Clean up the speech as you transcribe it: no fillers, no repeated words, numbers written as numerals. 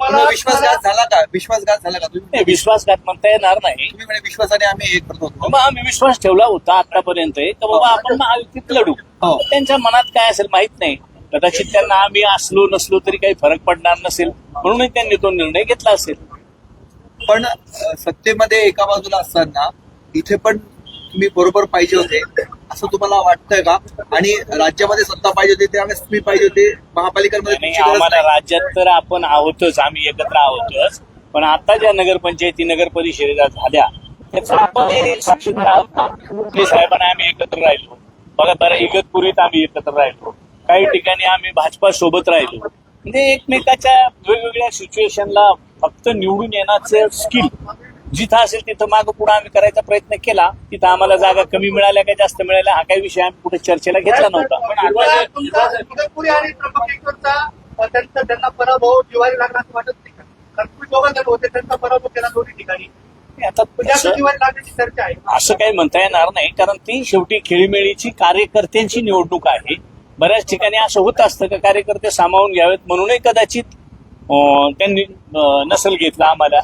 तुम्हाला विश्वासघात झाला का? विश्वासघात झाला का? तुम्ही नाही, विश्वासघात म्हणता येणार नाही. तुम्ही म्हणे विश्वासाने आम्ही हे करतो होतो. मग आम्ही विश्वास ठेवला होता आतापर्यंत तर बाबा आपण महायुतीत लढू. हो. त्यांच्या मनात काय असेल माहित नाही. कदाचित त्यांना आम्ही असलो नसलो तरी काही फरक पडणार नसेल म्हणून त्यांनी तो निर्णय घेतला असेल. पण सत्तेमध्ये एका बाजूला असताना इथे पण तुम्ही बरोबर पाहिजे होते असं तुम्हाला वाटतंय का? आणि राज्यामध्ये सत्ता पाहिजे होती त्यावेळेस तुम्ही पाहिजे होते, महापालिकांमध्ये आणि तुमची गरज आम्हाला नाही. राज्यात तर आपण आहोतच, आम्ही एकत्र आहोतच. पण आता ज्या नगरपंचायती नगर परिषदेला झाल्या त्याचा आपण साक्षीदार आहोत. मुख्य साहेबांना आम्ही एकत्र राहिलो बघा. बरं, इगतपुरीत आम्ही एकत्र राहिलो, काही ठिकाणी आम्ही भाजपा सोबत राहिलो. म्हणजे एकमेकाच्या वेगवेगळ्या सिच्युएशनला फक्त निवडून येण्याचं स्किल जिथं असेल तिथं मागं पुढे आम्ही करायचा प्रयत्न केला. तिथं आम्हाला जागा कमी मिळाल्या का जास्त मिळाल्या हा काही विषय आम्ही कुठे चर्चेला घेतला नव्हता. पण इगतपुरी आणि त्र्यंबकेश्वरचा त्यांना पराभव जिवारी लागला असं वाटत नाही का? कारण तुम्ही दोघं जण होते, त्यांचा पराभव केला दोन्ही ठिकाणी. आता जास्त जिवारी लागण्याची चर्चा आहे. असं काही म्हणता येणार नाही, कारण ती शेवटी खेळीमेळीची कार्यकर्त्यांची निवडणूक आहे. बऱ्याच ठिकाणी असं होत असतं का कार्यकर्ते सामावून घ्यावेत म्हणूनही कदाचित त्यांनी नसेल घेतला आम्हाला.